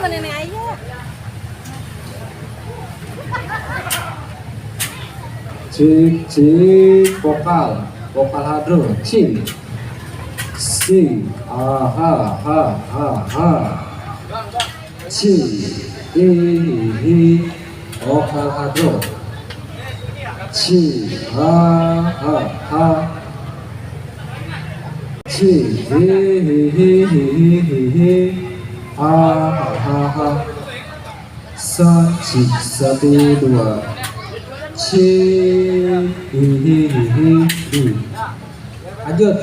nenek ayah. Cik vokal hadro cik si ha cik hi vokal hadro cik ha cik hi ha cik 1 2 lanjut.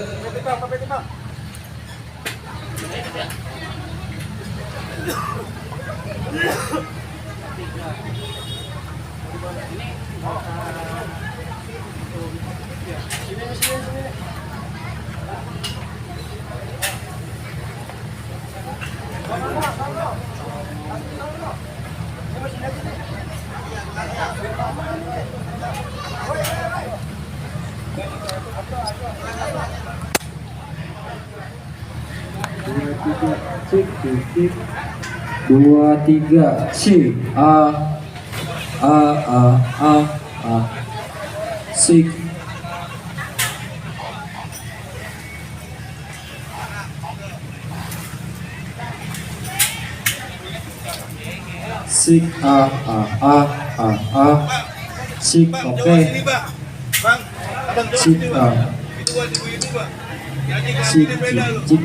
Dua tiga cik sik sik sik oke sik cik cik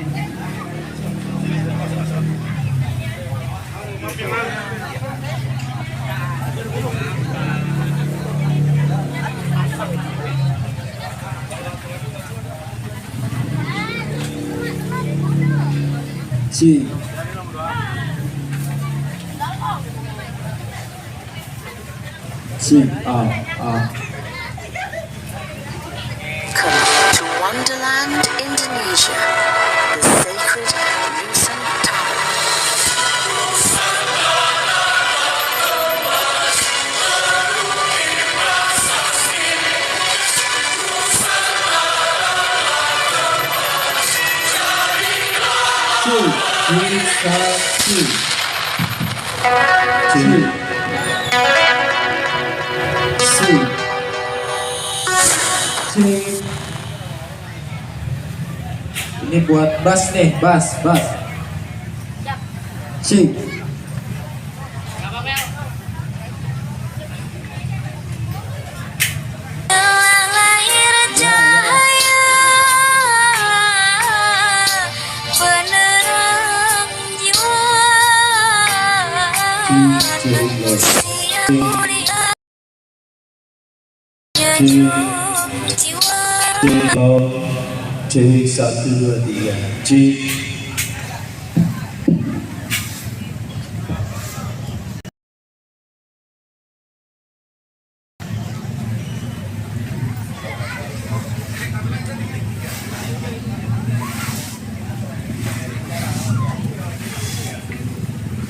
cik Come to Wonderland, Indonesia, the sacred Nusantara. Ini buat bass nih, bass. Cik. Cik 1 2 3 cik.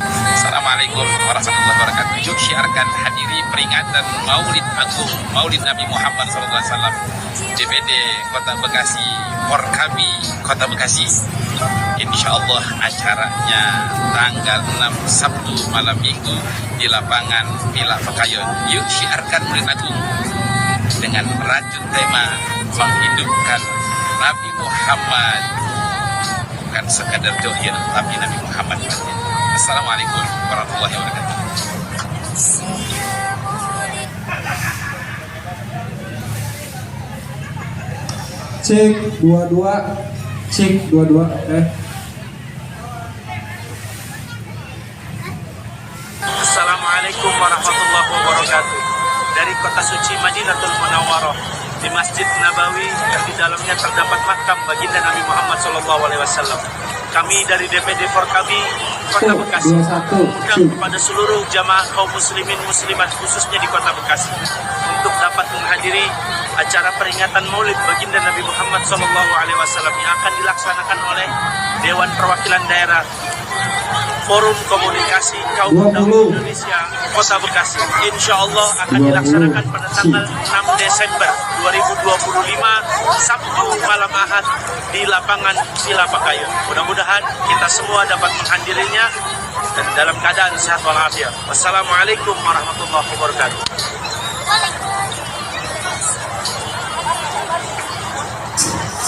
Assalamualaikum warahmatullahi wabarakatuh. Yuk syiarkan hadiri peringatan Maulid Agung Maulid Nabi Muhammad SAW DPD Kota Bekasi, Forkabi Kota Bekasi. Insyaallah acaranya tanggal 6 Sabtu malam Minggu di lapangan Villa Pekayon. Yuk syiarkan Maulid Agung dengan merajut tema menghidupkan Nabi Muhammad, bukan sekadar johir tapi Nabi Muhammad. Assalamualaikum warahmatullahi wabarakatuh. Cek 22 cek 22 Assalamualaikum warahmatullahi wabarakatuh. Dari kota suci Madinatul Munawwarah, di Masjid Nabawi yang di dalamnya terdapat makam baginda Nabi Muhammad SAW. Kami dari DPD Forkabi Kota Bekasi mengundang kepada seluruh jamaah kaum muslimin muslimat khususnya di Kota Bekasi untuk dapat menghadiri acara peringatan Maulid baginda Nabi Muhammad SAW yang akan dilaksanakan oleh Dewan Perwakilan Daerah Forum Komunikasi Kaum Muda Indonesia Kota Bekasi. Insya Allah akan dilaksanakan pada tanggal 6 Desember 2025 Sabtu malam Ahad di lapangan Villa Pekayon. Mudah-mudahan kita semua dapat menghadirinya dan dalam keadaan sehat walafiat. Wassalamualaikum warahmatullahi wabarakatuh.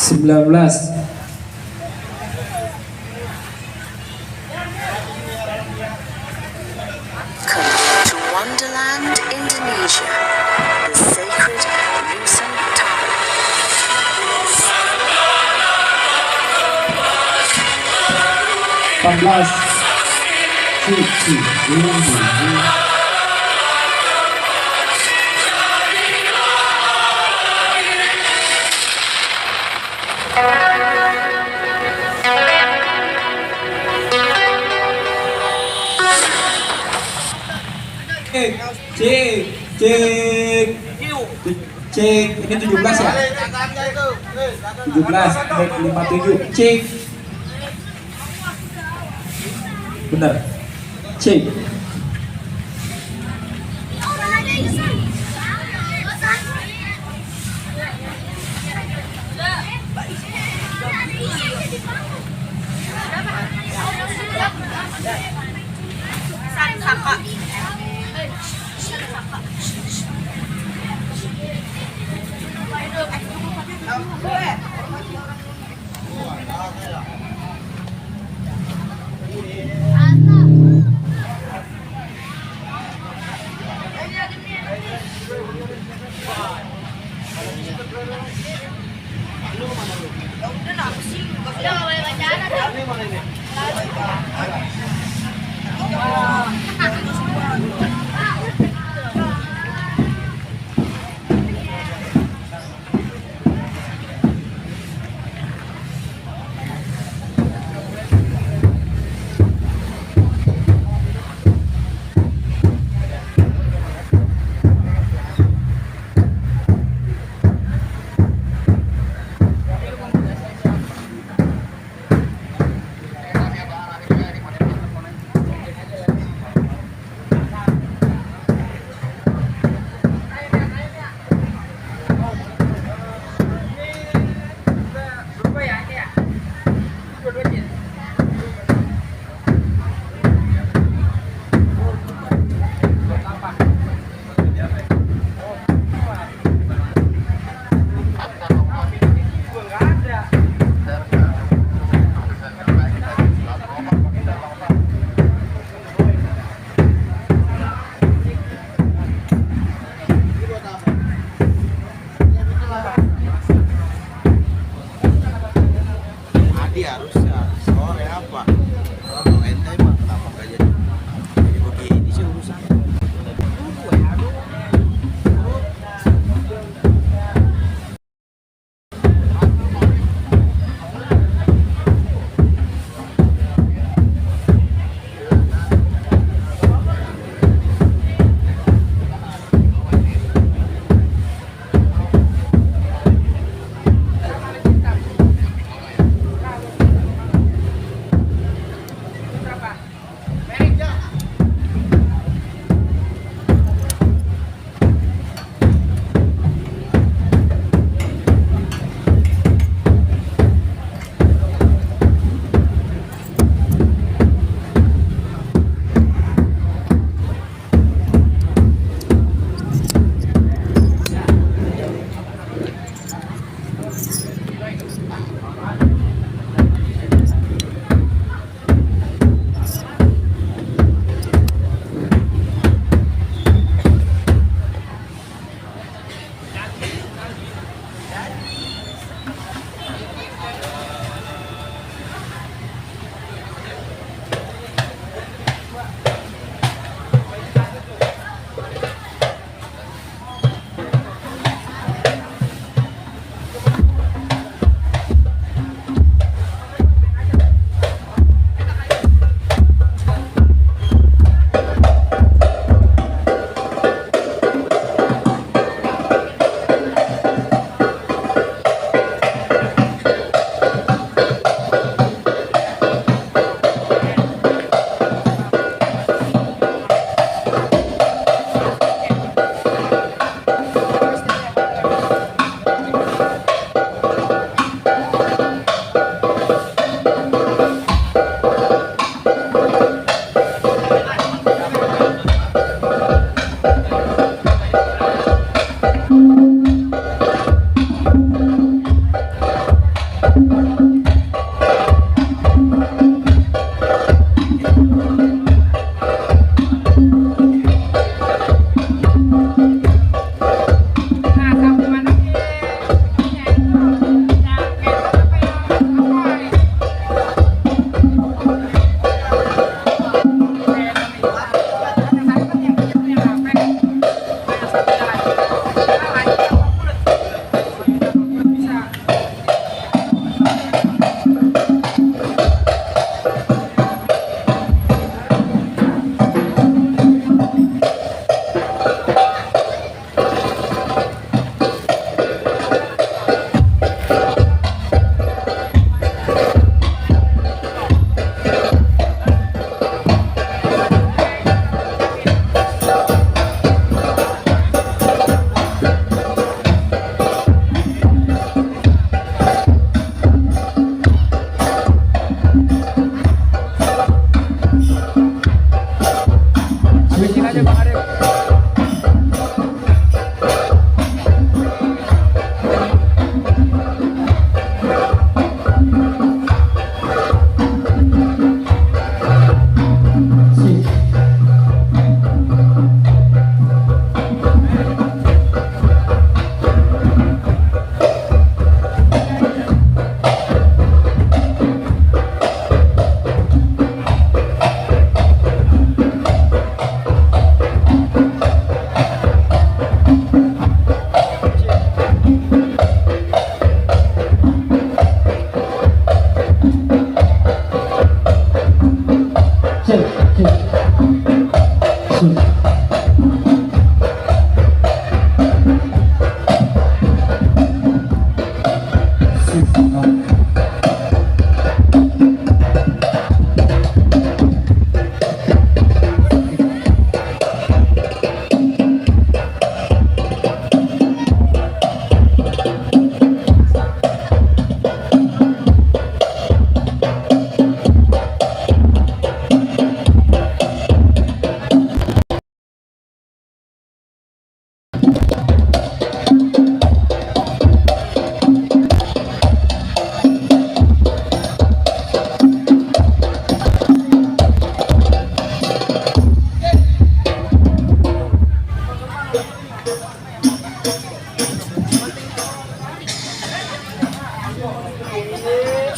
19. Come to Wonderland, Indonesia, the sacred Nusantara. 18. Cici ini. Cek, cek, cek. Ini 17 ya? 17, baik 57. Cek. Benar. Cek.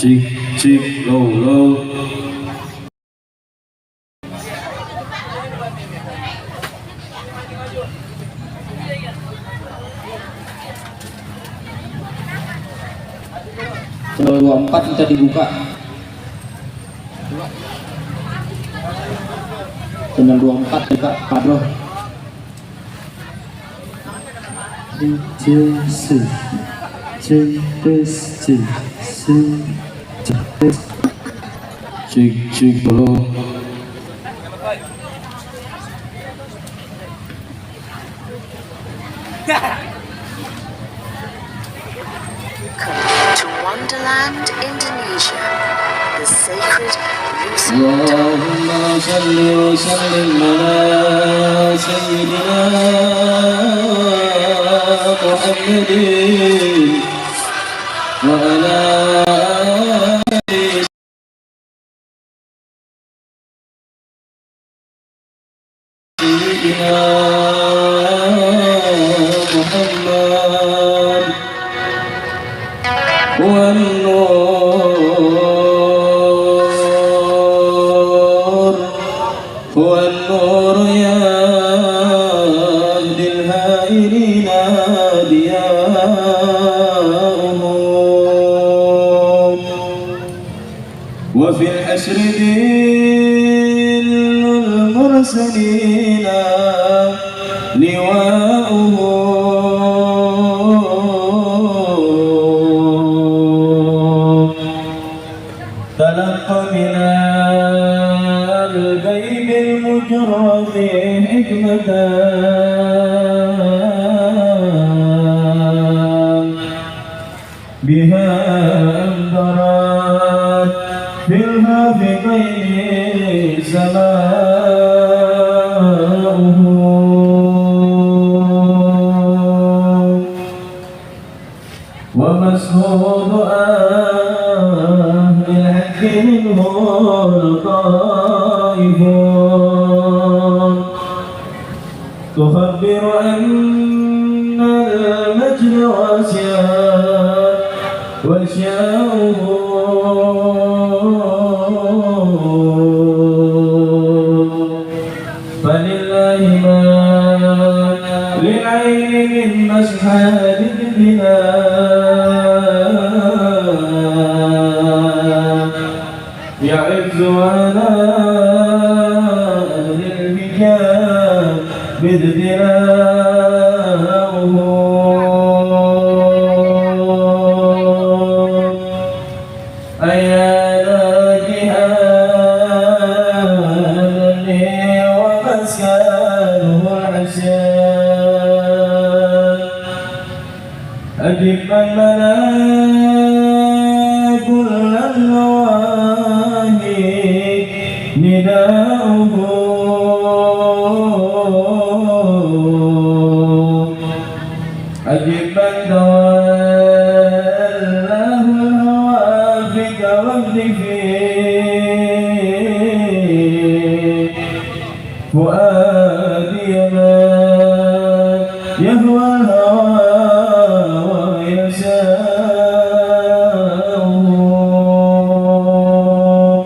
Cik, cik, low, low. Channel 24 kita dibuka. Channel 24 buka, Pak Bro. Cik, cik, bro. Coming to Wonderland, Indonesia, the sacred Nusa Allahumma salli wa sallim ala sayyidina Muhammadin wa ala ali sayyidina Muhammad wa هو النور يهدي الهائلين ضياؤه وفي الحشر ذل المرسلين لواؤه تلقى من الغيب المجرد حكمة بها أنذرت في الهافقين سماؤه ومسهود أهل الحق منه الطائف تخبر أن المجد واسع وشاؤه فلله ما للعين من مسحاب البلاد يعز على أهل الحجاب بذلاؤه أيا جهادني ومسكنه العشاء أجب الملاك كل النواهي نداؤه أجب من تولاه الهوافك واهدف فؤادي ما يهوى الهوى ويشاء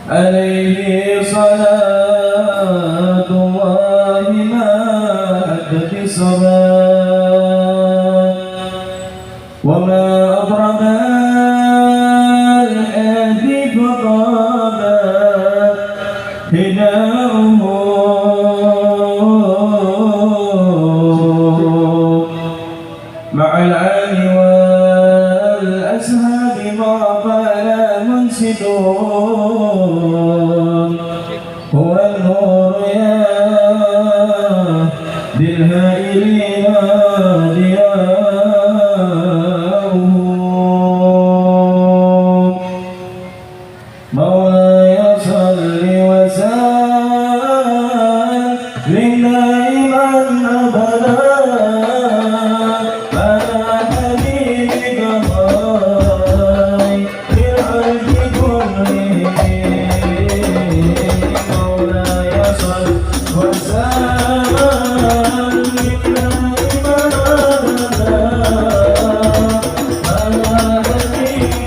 عليه صلاة الله ما حدث الصلاة وما أضرب الحديث طابا هداهم مع العال والأسهاب ما قال منسدون هو النور يا بالهائلين ضياؤه مولاي صل وسلم دائما أبدا على حبيبك خير الخلق كلهم مولاي صل وسلم دائما أبدا على حبيبك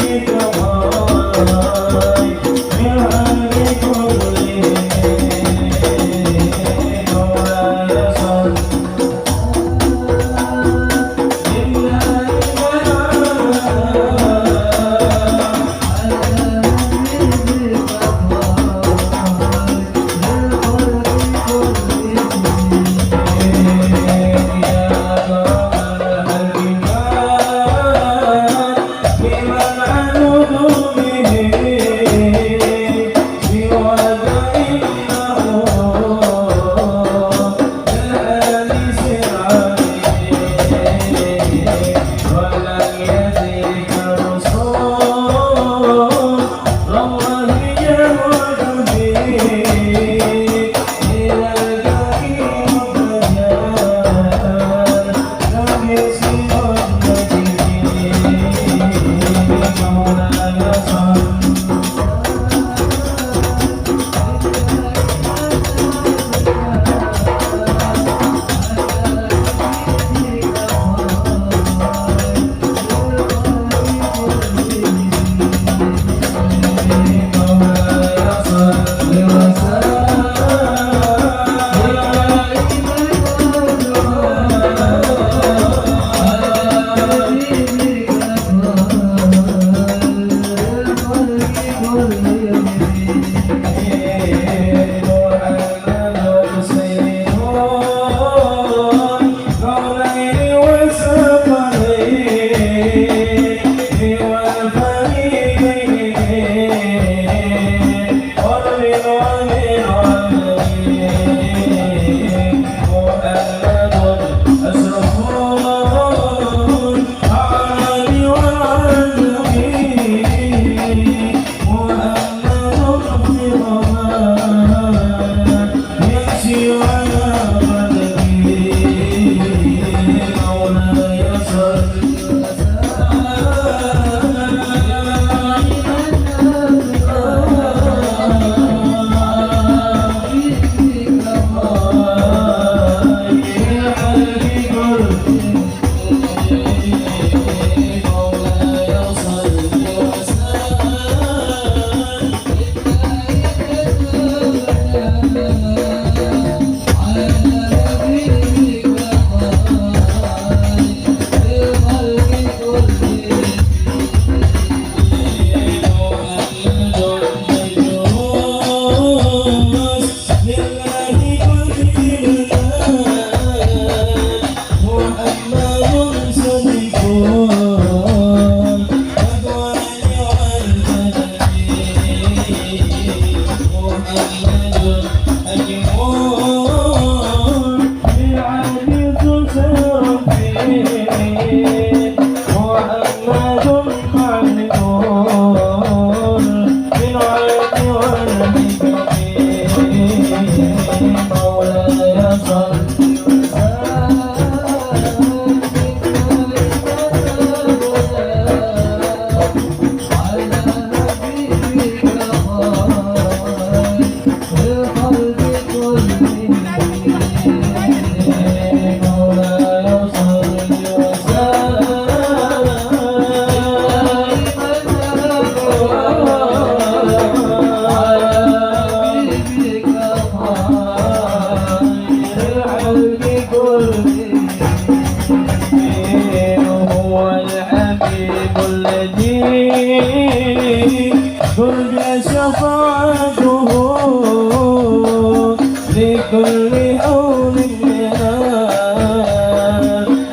كل حول من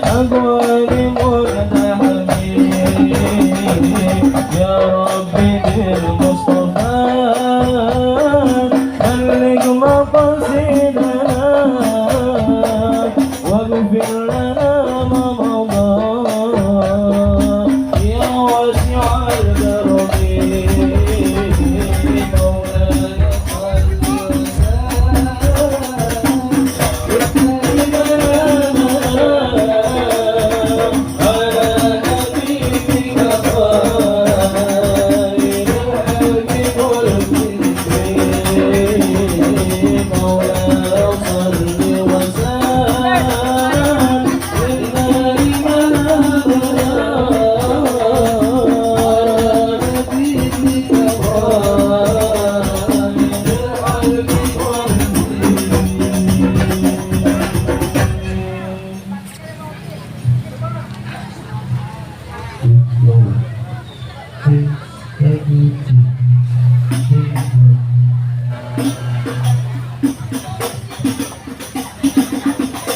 أقوال مقتحمين يا ربي بالمصطفى بلغ مقاصدنا واغفر لنا ما مضى يا واسع الكرم مولانا صل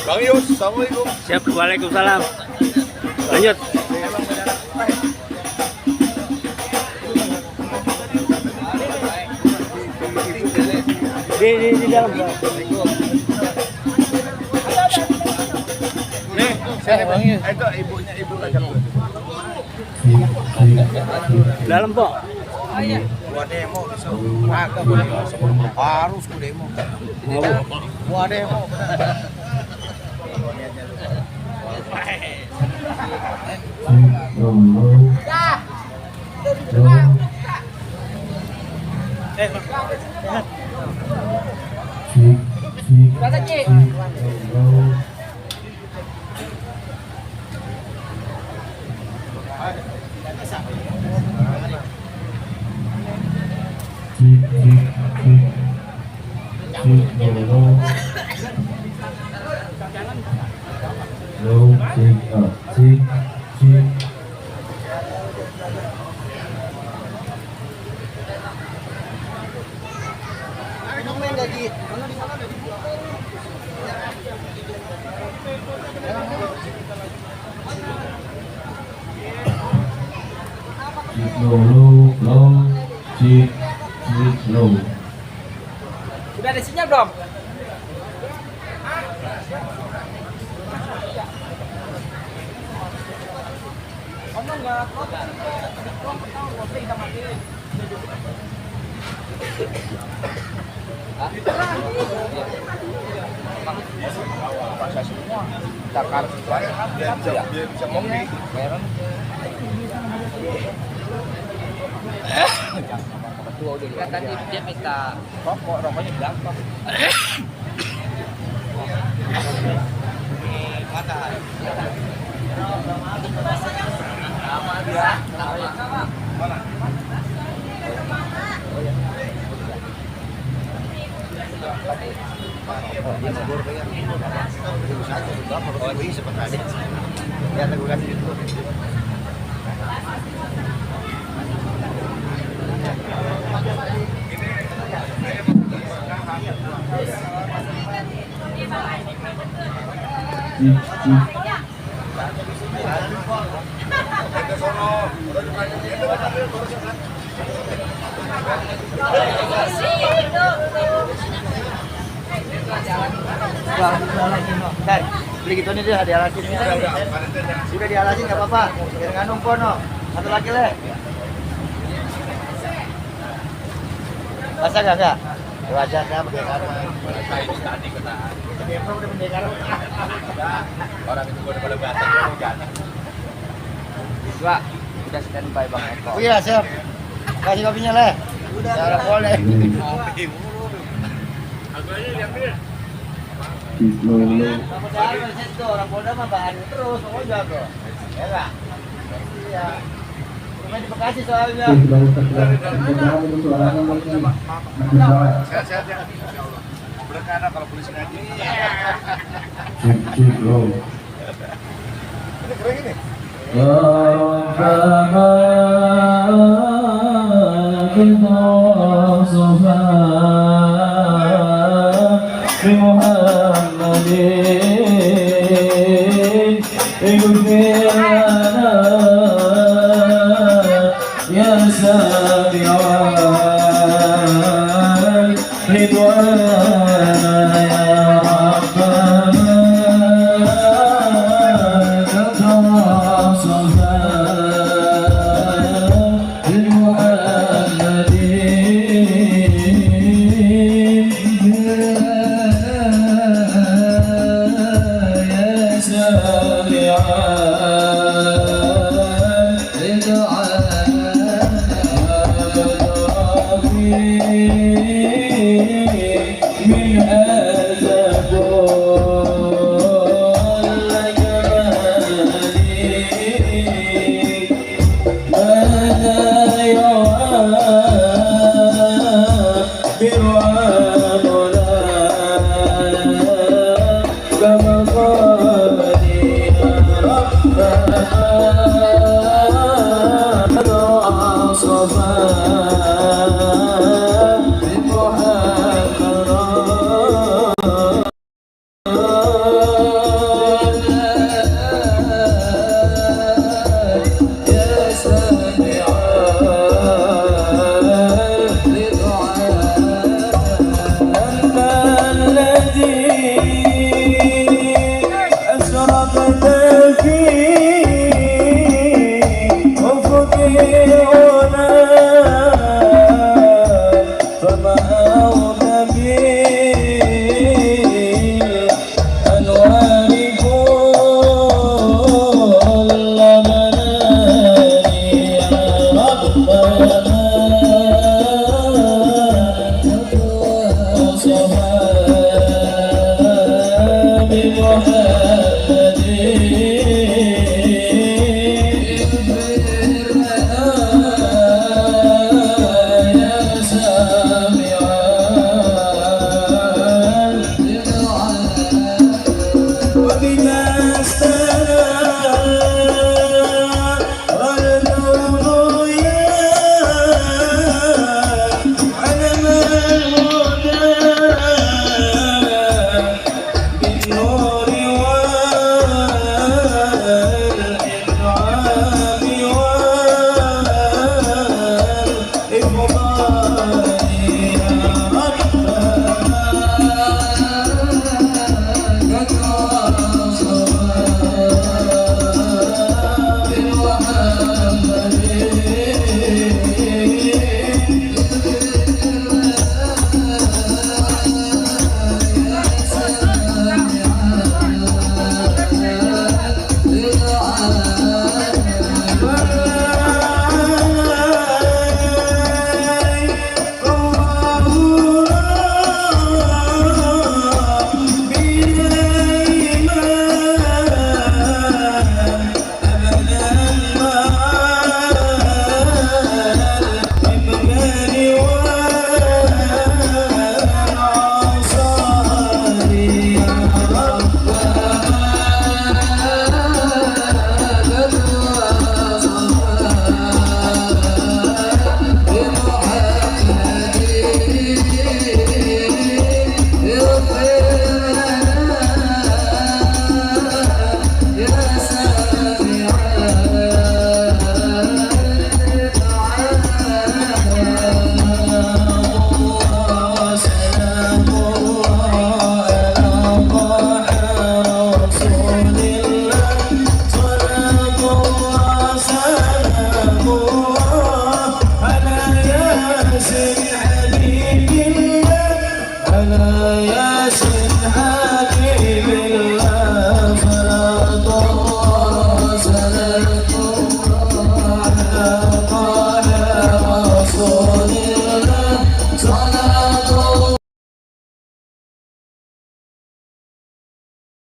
Bang Yus, Assalamualaikum. Siap, waalaikumsalam. Lanjut. Di dalam. Nih, saya Bang Yus. Itu ibunya ibu kacang. Dalam, Pak. Gua demo besok. Agak gua demo sebelum harus gua demo. Gua demo. Udah ada sinyal belum? Bahasa semua. Takar biar bisa ngomong. Tadi dia minta rokoknya berapa? Bentar, beli gitu nih dia dialasin. Sudah dialasin nggak apa-apa. Biar nggak numpuk no. Satu lagi le. Masa nggak? Wajarnya pendekar. Orang itu udah pada batang. dua. Udah standby Bang Eko. Oh iya siap. Kasih kopinya le. Udah boleh. Aku aja diambil. Orang Polda mah bahan terus, pokoknya jago. Ya enggak? Iya. Cuma di Bekasi soalnya. Sehat-sehat ya. Berkana kalau polisi ngaji. Ini keren ini. بمحمد اغفر لنا يا سامع الرضوان يا ربنا كتواصفا بمحمد يا سامع من هذا كل جمالي ماذا يعبر عننا كما قال ربنا صفا محمد